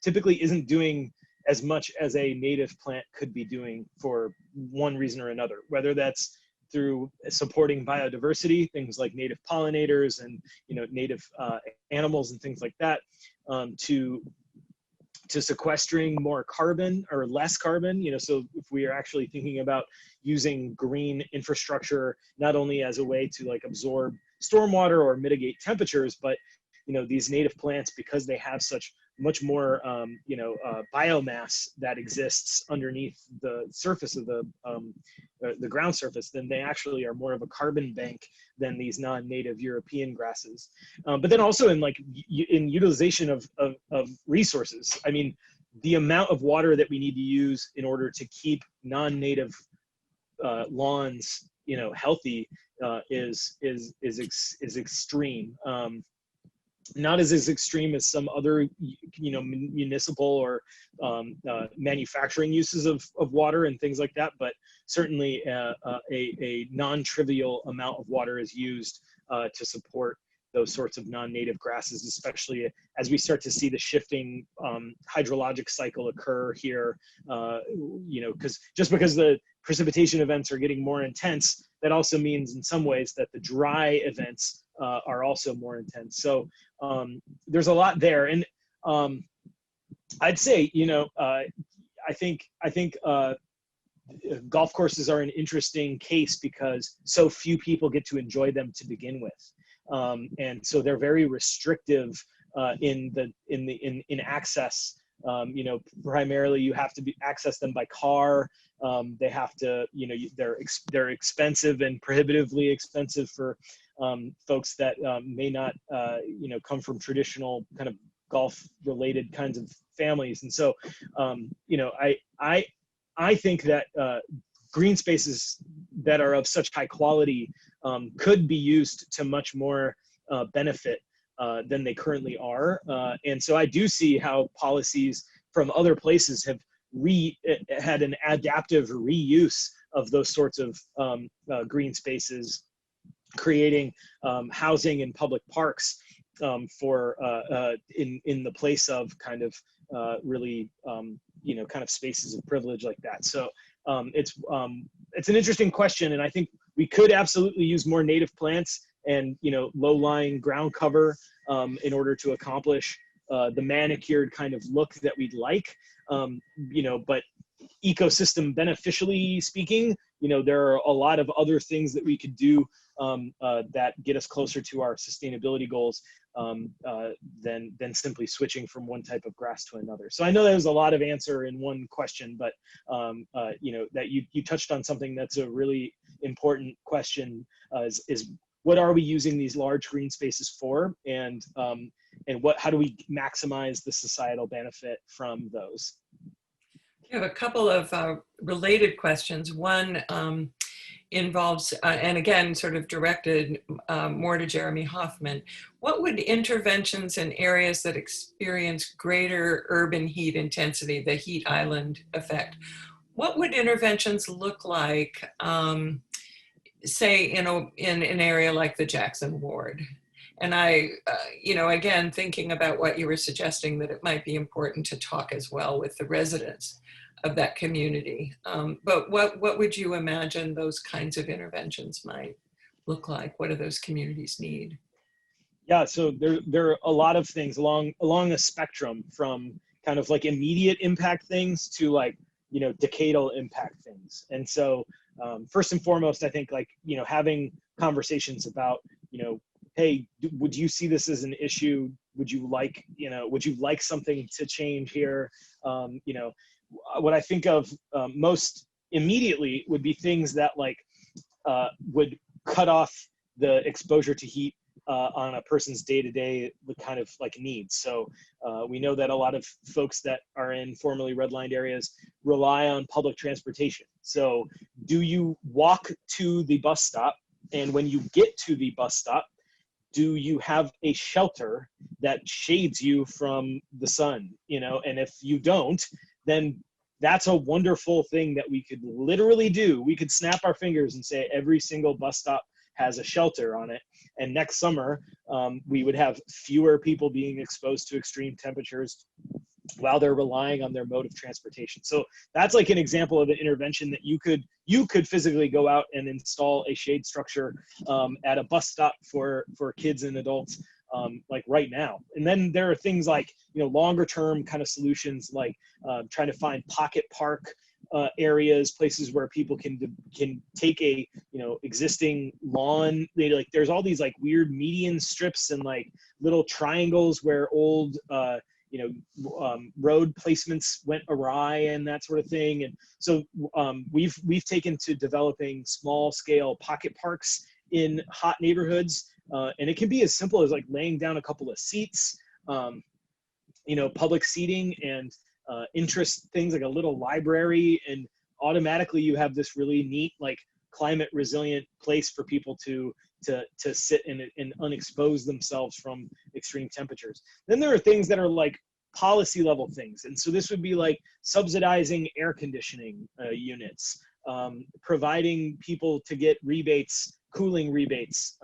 typically isn't doing as much as a native plant could be doing for one reason or another, whether that's through supporting biodiversity, things like native pollinators and native animals and things like that, to sequestering more carbon or less carbon. So if we are actually thinking about using green infrastructure not only as a way to like absorb stormwater or mitigate temperatures, but these native plants, because they have such much more biomass that exists underneath the surface of the ground surface, then they actually are more of a carbon bank than these non-native European grasses. But then also in utilization of resources. I mean, the amount of water that we need to use in order to keep non-native lawns healthy is extreme. Not as extreme as some other, municipal or manufacturing uses of water and things like that, but certainly a non-trivial amount of water is used to support those sorts of non-native grasses, especially as we start to see the shifting hydrologic cycle occur here. Because the precipitation events are getting more intense, that also means in some ways that the dry events are also more intense. So there's a lot there, and I'd say, I think golf courses are an interesting case because so few people get to enjoy them to begin with, and so they're very restrictive in access. Primarily you have to access them by car. They have to, they're expensive and prohibitively expensive for folks that may not, come from traditional kind of golf related kinds of families. And so, I think that green spaces that are of such high quality could be used to much more benefit than they currently are. And so I do see how policies from other places have had an adaptive reuse of those sorts of green spaces, creating housing and public parks for in the place of kind of really kind of spaces of privilege like that. So it's an interesting question, and I think we could absolutely use more native plants and low-lying ground cover in order to accomplish the manicured kind of look that we'd like. But ecosystem beneficially speaking, there are a lot of other things that we could do that get us closer to our sustainability goals than simply switching from one type of grass to another. So I know there was a lot of answer in one question, but that you touched on something that's a really important question, is what are we using these large green spaces for, and how do we maximize the societal benefit from those? I have a couple of related questions. One involves, and again, sort of directed more to Jeremy Hoffman. What would interventions in areas that experience greater urban heat intensity, the heat island effect, what would interventions look like, say, in an area like the Jackson Ward? And I, again, thinking about what you were suggesting, that it might be important to talk as well with the residents of that community. But what would you imagine those kinds of interventions might look like? What do those communities need? Yeah, so there are a lot of things along a spectrum, from kind of like immediate impact things to like, decadal impact things. And so first and foremost, I think having conversations about, hey, would you see this as an issue? Would you like something to change here? What I think of most immediately would be things that would cut off the exposure to heat on a person's day-to-day kind of like needs. So we know that a lot of folks that are in formerly redlined areas rely on public transportation. So do you walk to the bus stop? And when you get to the bus stop, do you have a shelter that shades you from the sun? You know, and if you don't, then that's a wonderful thing that we could literally do. We could snap our fingers and say every single bus stop has a shelter on it. And next summer, we would have fewer people being exposed to extreme temperatures while they're relying on their mode of transportation. So that's like an example of an intervention that you could physically go out and install a shade structure at a bus stop for kids and adults, like right now. And then there are things like, you know, longer term kind of solutions, like trying to find pocket park areas, places where people can take a, you know, existing lawn. Like there's all these like weird median strips and like little triangles where old road placements went awry and that sort of thing. And so we've taken to developing small scale pocket parks in hot neighborhoods, and it can be as simple as like laying down a couple of seats, you know, public seating, and interest things like a little library, and automatically you have this really neat like climate resilient place for people to sit and unexpose themselves from extreme temperatures. Then there are things that are like policy level things, and so this would be like subsidizing air conditioning units, providing people to get rebates, cooling rebates,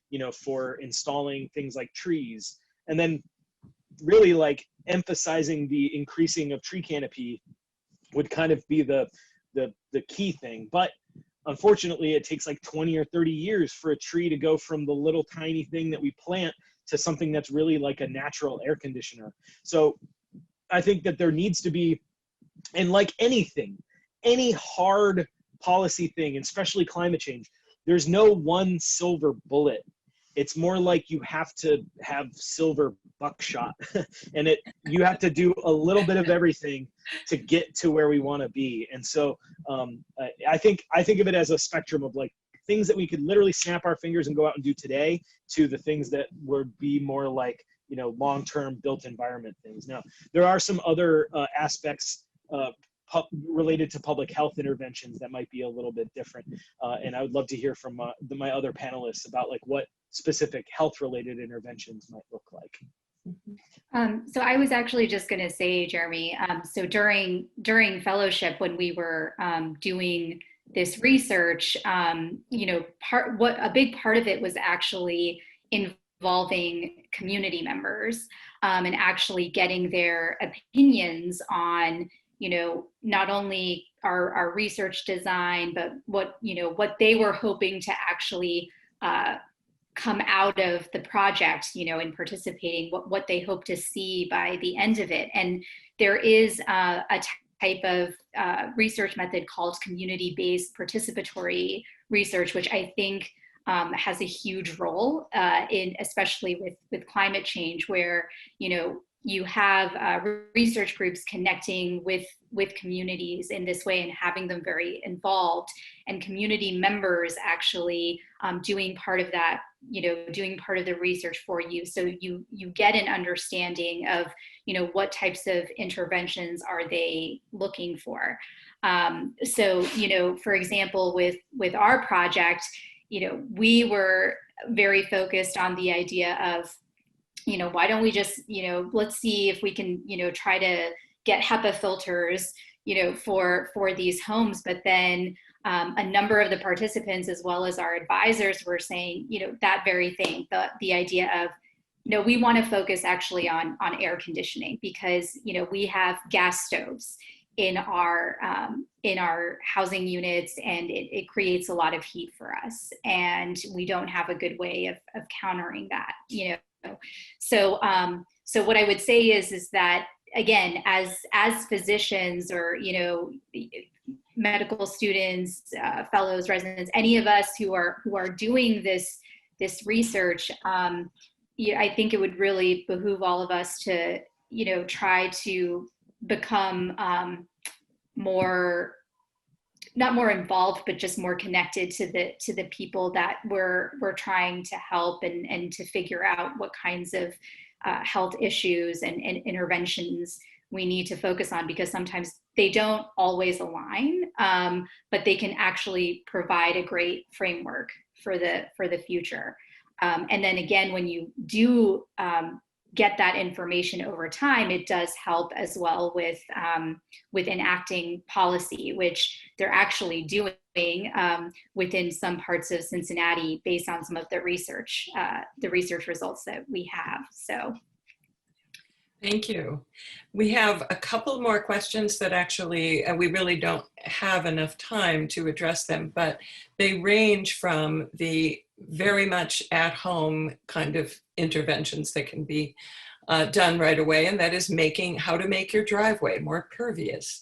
you know, for installing things like trees, and then really like emphasizing the increasing of tree canopy would kind of be the key thing. But unfortunately, it takes like 20 or 30 years for a tree to go from the little tiny thing that we plant to something that's really like a natural air conditioner. So I think that there needs to be, and like anything, any hard policy thing, and especially climate change, there's no one silver bullet. It's more like you have to have silver buckshot and you have to do a little bit of everything to get to where we want to be. And so I think of it as a spectrum of like things that we could literally snap our fingers and go out and do today, to the things that would be more like, you know, long-term built environment things. Now, there are some other aspects related to public health interventions that might be a little bit different. And I would love to hear from my other panelists about like what specific health-related interventions might look like. So I was actually just going to say, Jeremy, so during fellowship, when we were doing this research, you know, a big part of it was actually involving community members and actually getting their opinions on, you know, not only our research design, but what they were hoping to actually come out of the project, you know, in participating, what they hope to see by the end of it. And there is a type of research method called community-based participatory research, which I think has a huge role especially with climate change, where, you know, you have research groups connecting with communities in this way and having them very involved, and community members actually doing part of that, you know, doing part of the research for you. So you get an understanding of, you know, what types of interventions are they looking for. So, you know, for example, with our project, you know, we were very focused on the idea of, you know, why don't we just, you know, let's see if we can, you know, try to get HEPA filters, you know, for these homes. But then a number of the participants, as well as our advisors, were saying, you know, that very thing, the idea of, you know, we want to focus actually on air conditioning, because, you know, we have gas stoves in our housing units, and it creates a lot of heat for us, and we don't have a good way of countering that, you know. So what I would say is that, again, as physicians, or, you know, medical students, fellows, residents, any of us who are doing this research, I think it would really behoove all of us to, you know, try to become more, not more involved, but just more connected to the people that we're trying to help, and to figure out what kinds of health issues and interventions we need to focus on, because sometimes they don't always align, but they can actually provide a great framework for the future. And then again, when you do get that information over time, it does help as well with enacting policy, which they're actually doing within some parts of Cincinnati based on some of the research results that we have. So. Thank you. We have a couple more questions that actually we really don't have enough time to address them, but they range from the very much at home kind of interventions that can be done right away, and that is how to make your driveway more pervious.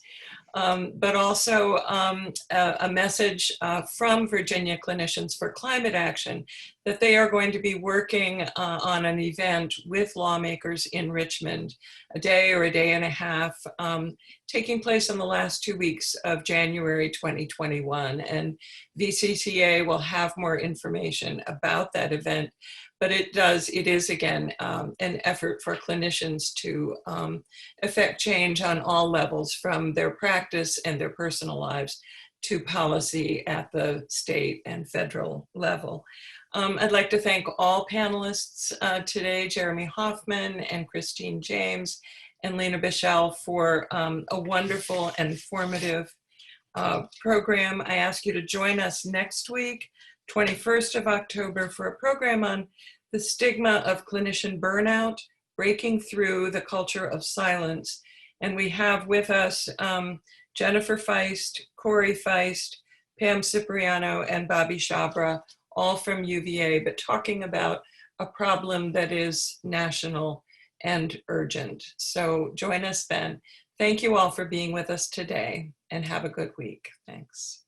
But also a message from Virginia Clinicians for Climate Action that they are going to be working on an event with lawmakers in Richmond, a day or a day and a half, taking place in the last 2 weeks of January 2021. And VCCA will have more information about that event. But it is again, an effort for clinicians to affect change on all levels, from their practice and their personal lives to policy at the state and federal level. I'd like to thank all panelists today, Jeremy Hoffman and Christine James and Lena Bichell, for a wonderful and informative program. I ask you to join us next week, 21st of October, for a program on the stigma of clinician burnout, breaking through the culture of silence. And we have with us Jennifer Feist, Corey Feist, Pam Cipriano, and Bobby Shabra, all from UVA, but talking about a problem that is national and urgent. So join us then. Thank you all for being with us today, and have a good week. Thanks.